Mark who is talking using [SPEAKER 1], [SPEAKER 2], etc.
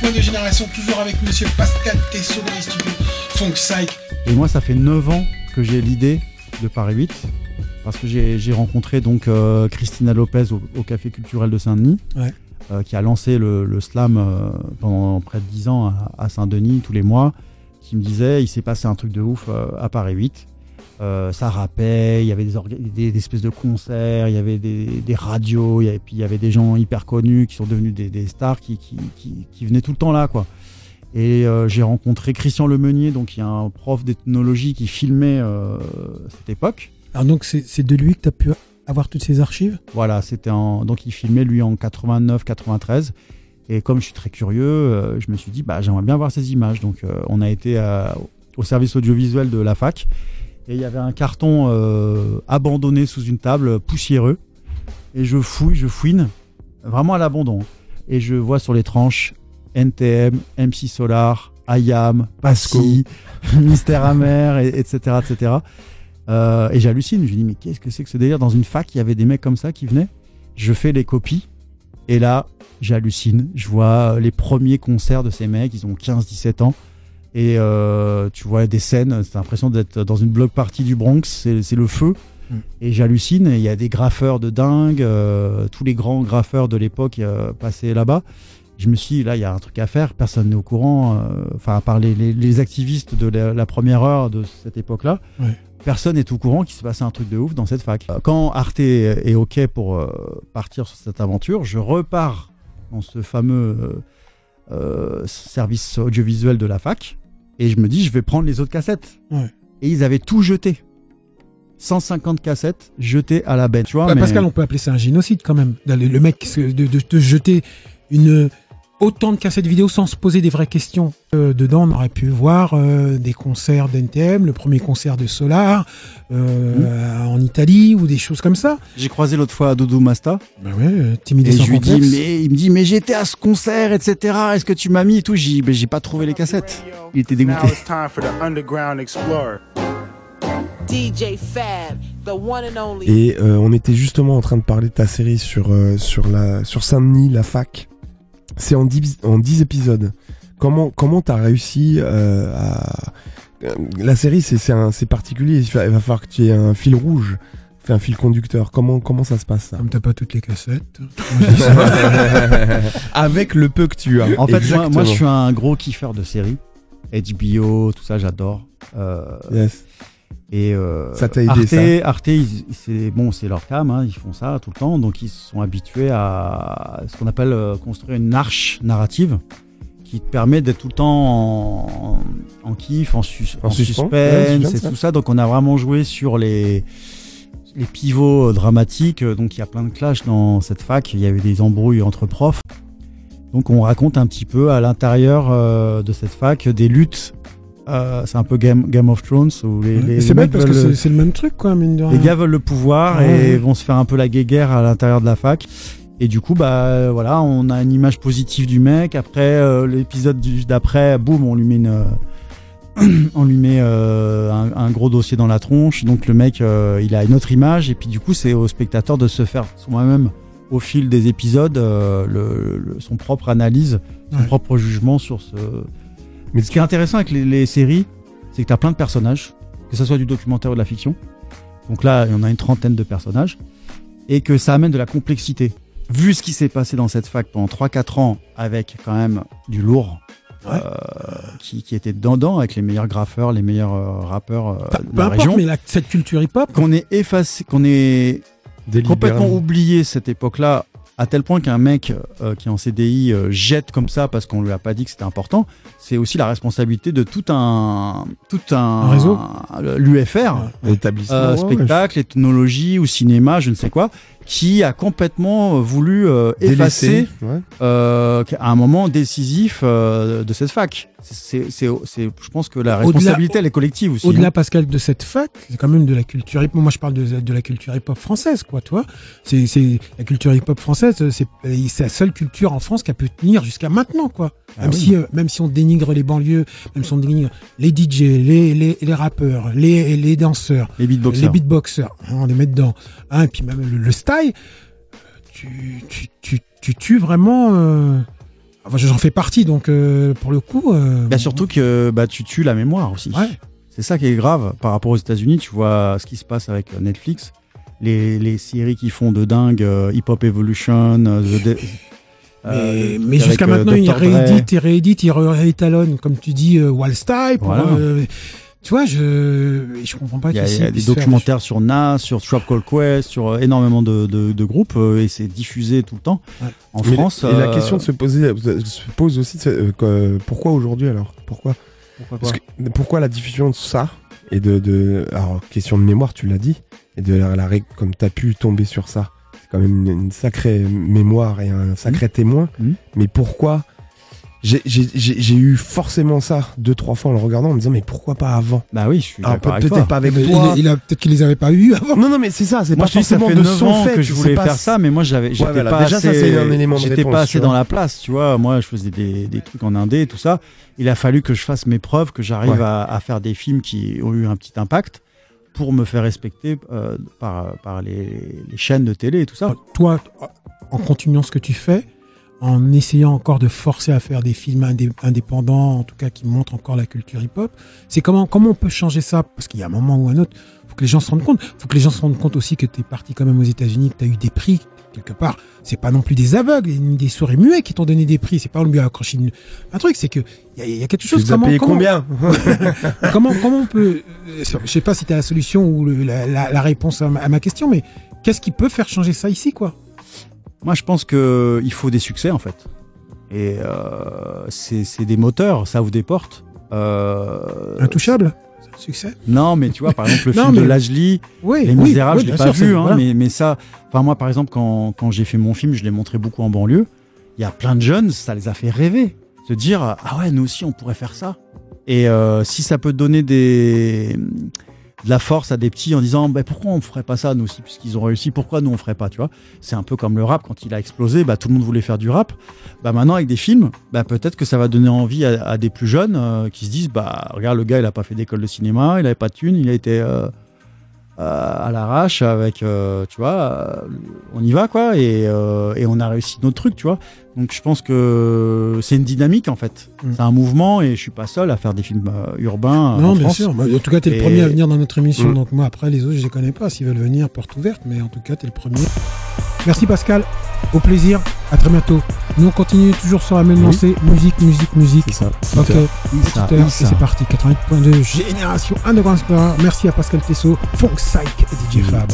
[SPEAKER 1] rythme de génération, toujours avec monsieur Pascal Tessot dans les studios Funk Psych.
[SPEAKER 2] Et moi, ça fait 9 ans que j'ai l'idée de Paris 8, parce que j'ai rencontré donc Christina Lopez au Café Culturel de Saint-Denis, qui a lancé le slam pendant près de 10 ans à Saint-Denis tous les mois, qui me disait il s'est passé un truc de ouf à Paris 8. Ça rappait, il y avait des espèces de concerts, il y avait des radios, puis il y avait des gens hyper connus qui sont devenus des stars qui venaient tout le temps là, quoi. Et j'ai rencontré Christian Lemeunier, donc qui est un prof d'ethnologie qui filmait cette époque.
[SPEAKER 3] Alors donc c'est de lui que tu as pu avoir toutes ces archives ?
[SPEAKER 2] Voilà, donc il filmait lui en 89-93. Et comme je suis très curieux, je me suis dit j'aimerais bien voir ces images. Donc on a été au service audiovisuel de la fac. Et il y avait un carton abandonné sous une table, poussiéreux. Et je fouine, vraiment à l'abandon. Et je vois sur les tranches NTM, MC Solar, IAM, Passy, Mystère Amer, etc. etc. Et j'hallucine. Je me dis, mais qu'est-ce que c'est que ce délire ? Dans une fac, il y avait des mecs comme ça qui venaient. Je fais les copies. Et là, j'hallucine. Je vois les premiers concerts de ces mecs. Ils ont 15-17 ans. Et tu vois des scènes, c'est l'impression d'être dans une block party du Bronx, c'est le feu. Et j'hallucine, il y a des graffeurs de dingue, tous les grands graffeurs de l'époque passaient là-bas. Je me suis dit, là, il y a un truc à faire, personne n'est au courant, à part les activistes de la première heure de cette époque-là, personne n'est au courant qu'il s'est passé un truc de ouf dans cette fac. Quand Arte est OK pour partir sur cette aventure, je repars dans ce fameux service audiovisuel de la fac. Et je me dis, je vais prendre les autres cassettes. Et ils avaient tout jeté. 150 cassettes jetées à la benne. Tu vois,
[SPEAKER 3] Pascal, on peut appeler ça un génocide quand même. Le mec, de te jeter autant de cassettes vidéo sans se poser des vraies questions. Dedans, on aurait pu voir des concerts d'NTM, le premier concert de Solar en Italie ou des choses comme ça.
[SPEAKER 2] J'ai croisé l'autre fois Doudou Masta.
[SPEAKER 3] Timide et sans complexe.
[SPEAKER 2] Il me dit, mais j'étais à ce concert, etc. Est-ce que tu m'as mis et tout ? J'ai dit, j'ai pas trouvé les cassettes. Il était dégoûté.
[SPEAKER 4] Et on était justement en train de parler de ta série sur Saint-Denis, la fac. C'est en 10 épisodes. Comment t'as réussi à... La série, c'est particulier. Il va falloir que tu aies un fil rouge, un fil conducteur. Comment ça se passe, ça ?
[SPEAKER 3] Comme t'as pas toutes les cassettes.
[SPEAKER 4] Avec le peu que tu as.
[SPEAKER 2] En fait, moi, je suis un gros kiffeur de séries. HBO, tout ça, j'adore.
[SPEAKER 4] Yes.
[SPEAKER 2] Et
[SPEAKER 4] ça t'a aidé,
[SPEAKER 2] Arte, c'est leur cam, hein, ils font ça tout le temps, donc ils sont habitués à ce qu'on appelle construire une arche narrative qui te permet d'être tout le temps en kiff, en suspense, et tout ça. Donc on a vraiment joué sur les pivots dramatiques, donc il y a plein de clashs dans cette fac, il y a eu des embrouilles entre profs. Donc on raconte un petit peu à l'intérieur de cette fac des luttes. C'est un peu Game of Thrones où
[SPEAKER 3] c'est bête parce que c'est le même truc, quoi, mine de rien.
[SPEAKER 2] Les gars veulent le pouvoir et vont se faire un peu la guéguerre à l'intérieur de la fac. Et du coup, voilà, on a une image positive du mec. Après, l'épisode d'après, boum, on lui met un gros dossier dans la tronche. Donc le mec, il a une autre image. Et puis du coup, c'est au spectateur de se faire soi-même, au fil des épisodes, son propre analyse, son propre jugement sur ce... Mais ce qui est intéressant avec les séries, c'est que tu as plein de personnages, que ce soit du documentaire ou de la fiction. Donc là, il y en a une trentaine de personnages. Et que ça amène de la complexité. Vu ce qui s'est passé dans cette fac pendant 3-4 ans, avec quand même du lourd, qui était dedans, avec les meilleurs graffeurs, les meilleurs rappeurs de la région.
[SPEAKER 3] Mais cette culture hip-hop...
[SPEAKER 2] Qu'on ait effacé, qu'on ait complètement oublié cette époque-là, à tel point qu'un mec qui est en CDI jette comme ça parce qu'on lui a pas dit que c'était important, c'est aussi la responsabilité de tout un
[SPEAKER 3] réseau,
[SPEAKER 2] l'UFR,
[SPEAKER 4] l'établissement,
[SPEAKER 2] spectacle, ethnologie ou cinéma, je ne sais quoi, qui a complètement voulu effacer à un moment décisif de cette fac. Je pense que la responsabilité elle est collective aussi.
[SPEAKER 3] Au-delà, Pascal, de cette fac, c'est quand même de la culture hip-hop. Moi, je parle de la culture hip-hop française, quoi, toi. C'est la culture hip-hop française, c'est la seule culture en France qui a pu tenir jusqu'à maintenant, quoi. Même si on dénigre les banlieues, même si on dénigre les DJ, les rappeurs, les danseurs, les beatboxers, on les met dedans. Et puis même le style, tu tues vraiment Enfin, j'en fais partie, donc pour le coup.
[SPEAKER 2] Surtout que tu tues la mémoire aussi.
[SPEAKER 3] Ouais.
[SPEAKER 2] C'est ça qui est grave par rapport aux États-Unis. Tu vois ce qui se passe avec Netflix, les séries qu'ils font de dingue, Hip Hop Evolution,
[SPEAKER 3] mais jusqu'à maintenant, ils rééditent, ils réétalonnent, comme tu dis, Wall Style. Tu vois, je comprends pas.
[SPEAKER 2] Il y a des documentaires sur Nas, sur Tribe Called Quest, sur énormément de groupes, et c'est diffusé tout le temps. Ouais. En France.
[SPEAKER 4] Et la question se pose aussi, pourquoi aujourd'hui alors? Pourquoi la diffusion de ça et alors, question de mémoire, tu l'as dit, et comme tu as pu tomber sur ça, c'est quand même une sacrée mémoire et un sacré témoin, mais pourquoi j'ai eu forcément ça 2-3 fois en le regardant en me disant mais pourquoi pas avant?
[SPEAKER 2] Bah oui, je suis d'accord avec toi.
[SPEAKER 4] Peut-être pas avec toi.
[SPEAKER 3] Peut-être qu'il les avait pas eu avant.
[SPEAKER 4] Non mais c'est ça, c'est
[SPEAKER 2] moi,
[SPEAKER 4] pas forcément de son fait
[SPEAKER 2] que je voulais faire ça, mais moi j'étais pas assez dans la place, tu vois. Moi je faisais des trucs en indé et tout ça. Il a fallu que je fasse mes preuves, que j'arrive à faire des films qui ont eu un petit impact pour me faire respecter par les chaînes de télé et tout ça.
[SPEAKER 3] Toi, en continuant ce que tu fais, en essayant encore de forcer à faire des films indépendants, en tout cas qui montrent encore la culture hip-hop, c'est comment on peut changer ça? Parce qu'il y a un moment ou un autre, faut que les gens se rendent compte. Faut que les gens se rendent compte aussi que tu es parti quand même aux États-Unis, que tu as eu des prix quelque part. C'est pas non plus des aveugles, ni des sourds et muets qui t'ont donné des prix. C'est pas on lui a accroché un truc, c'est que il y a quelque chose.
[SPEAKER 4] Combien
[SPEAKER 3] comment on peut, je sais pas si tu as la solution ou la réponse à ma question, mais qu'est-ce qui peut faire changer ça ici, quoi?
[SPEAKER 2] Moi, je pense qu'il faut des succès, en fait. Et c'est des moteurs, ça ouvre des portes.
[SPEAKER 3] Intouchable, c'est un succès?
[SPEAKER 2] Non, mais tu vois, par exemple, le film de Lajli, Les Misérables, je l'ai pas vu, hein, mais ça... Enfin, moi, par exemple, quand j'ai fait mon film, je l'ai montré beaucoup en banlieue. Il y a plein de jeunes, ça les a fait rêver. Se dire, ah ouais, nous aussi, on pourrait faire ça. Et si ça peut donner de la force à des petits en disant pourquoi on ferait pas ça nous aussi, puisqu'ils ont réussi, pourquoi nous on ferait pas, tu vois. C'est un peu comme le rap, quand il a explosé, tout le monde voulait faire du rap. Maintenant avec des films, peut-être que ça va donner envie à des plus jeunes qui se disent regarde, le gars il a pas fait d'école de cinéma, il avait pas de thunes, il a été à l'arrache avec tu vois, on y va quoi, et on a réussi notre truc, tu vois. Donc je pense que c'est une dynamique en fait, c'est un mouvement, et je suis pas seul à faire des films urbains.
[SPEAKER 3] Non,
[SPEAKER 2] en
[SPEAKER 3] bien
[SPEAKER 2] France.
[SPEAKER 3] sûr. En tout cas, t'es le premier à venir dans notre émission. Donc moi, après les autres, je les connais pas. S'ils veulent venir, porte ouverte. Mais en tout cas, t'es le premier. Merci Pascal. Au plaisir. À très bientôt. Nous on continue toujours sur la même lancée. Musique.
[SPEAKER 4] C'est ça.
[SPEAKER 3] Ok. Et c'est parti. 88.2 Génération Underground Explorer. Merci à Pascal Tessot, Funk Psych et DJ Fab.